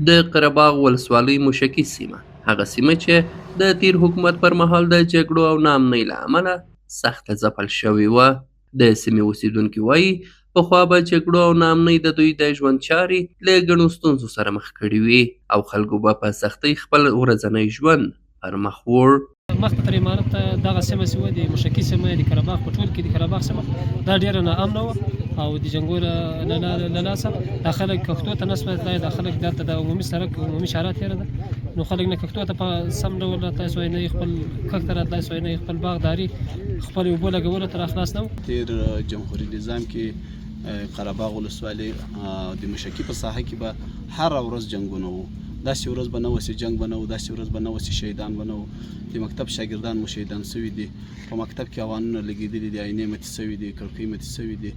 د قرهباغ ولسوالۍ موشکي سیمه هغه سیمه چې د تیر حکومت پر مهال د جګړو او ناامنۍ له امله سخته ځپل شوې وه. د سیمې اوسیدونکي وایي پخوا به جګړو او ناامنۍ د دوی د ژوند چارې له ګڼو ستونزو سره مخ کړي وي او خلکو به په سختۍ خپل ورځنی ژوند پر مخ وړ. مخکې تر امارت دغه سیمه چې وه د موشکي سیمه د قرهباغ په ټول کې د قرهباغ سیمه دا ډېره ناامنه وه او د جنګونو له لاسه دا خلک کښتو ته نه سوای تلای، دا خلک دلته د عمومي سړک عمومي شاره تېره ده نو خلک نه کښتو ته په سم ډول راتلای سوای، نه یې خپل کښت ته راتلای سوای، نه یې خپل باغداري خپل اوبو لګولو ته راخلاص نه و. تېر جمهوري نظام کې قرهباغ ولسوالۍ د موشکي په ساحه کې به هره ورځ جنګونه وو. داسې ورځ به نه وه چې جنګ به نه و، داسې ورځ به نه وه چې شهیدان به نه وو. د مکتب شاګردان مو شهیدان سوي دي، په مکتب کې اوانونه لګېدلي دي، آینې ماتې سوي دي، کړکۍ ماتې سوي دي،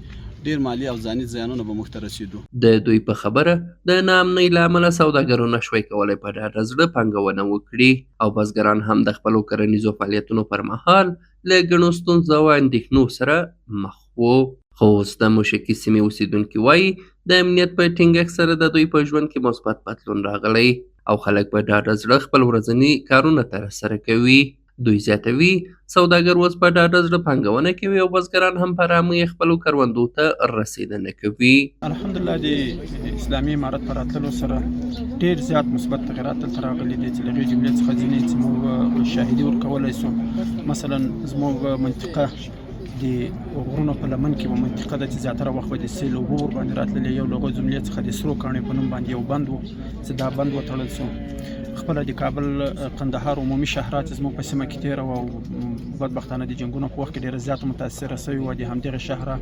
ډېر مالي او ځاني زیانونه به موږ ته رسېدو. د دوی په خبره د ناامنۍ له امله سوداګرو نشوای کولی په ډاډه زړه پانګونه وکړي او بزګران هم د خپلو کرنیزو فعالیتونو پر مهال له ګڼو ستونزو او اندېښنو سره مخ وو. خو اوس د موشکي سیمې اوسیدونکي وایي د امنیت په ټینګښت سره د دوی په ژوند کې مثبت بدلون راغلی او خلک په ډاډه زړه خپل ورځني کارونه ترسره کوي. دوی زیاتوي سوداګر اوس په ډاډه زړه پانګونه کوي او بزګران هم په ارامۍ خپلو کروندو ته رسېدنه کوي. الحمدلله د اسلامي امارت په راتللو سره ډېر زیات مثبت تغیرات دلته راغلي دي چې له هغې جملې څخه ځینې چې موږ شاهدي ورکولی سو. مثلا زموږ منطقه د غرونو په لمن کې به منطقه ده چې زیاتره وخت به د سیل اوبه ورباندې راتللې. یو له هغو جملې څخه د سرو کاڼي په نوم باندې یو بند و چې دا بند وتړل سو. خپله د کابل قندهار عمومي شهره چې زموږ په سیمه کې تېره وه او بدبختانه د جنګونو په وخت کې ډېره زیاته متاثره سوې وه، د همدغې شهره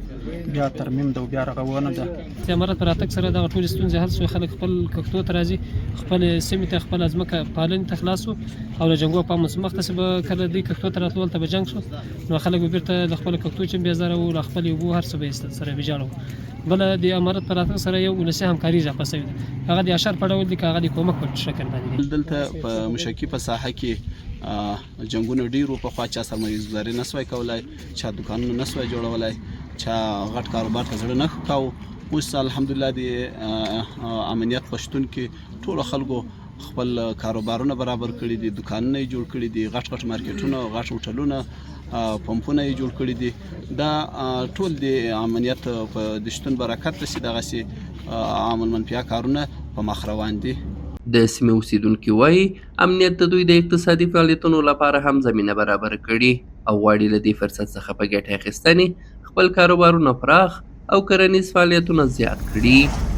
بیا ترمیم ده او بیا رغونه ده. د امارت په راتګ سره دغه ټولې ستونزې حل سوې، خلک خپل کښتو ته راځي، خپلې سیمې ته خپله ځمکه پالنې ته خلاص سو او له جنګو په مخته چې به کله دوی کښتو ته راتلو هلته به جنګ شو نو خلک به بیرته له خپلو کښتو چې بیزاره وو، له خپلې اوبو هر څه به یې سره ویجاړه وو. بله د امارت په راتګ سره یو ولسي همکاري اضافه سوې ده، هغه د اشر په ډول دي که هغه د کومک په شکل باندې دي. دلته په موشکي په ساحه کې جنګونه ډېر وو. پخوا چا سرمایه‌ګذاري نه سوای کولی، چا دوکانونه نه سوای جوړولی، چا غټ کاروبار ته زړه نه ښه کاوه. اوس الحمدلله د امنیت په شتون کې ټولو خلکو خپل کاروبارونه برابر کړي دي، دوکانونه یې جوړ کړي دي، غټ غټ مارکیټونه، غټ هوټلونه، پمپونه یې جوړ کړي دي. دا ټول د امنیت په د شتون برکت ده چې دغسې عامل منفیه کارونه په مخ روان دي. د سیمې اوسیدونکي وایي امنیت د دوی د اقتصادي فعالیتونو لپاره هم زمینه برابر کړي او غواړي له دې فرصت څخه په ګټې اخیستنې خپل کاروبارونه پراخ او کرنیز فعالیتونه زیات کړي.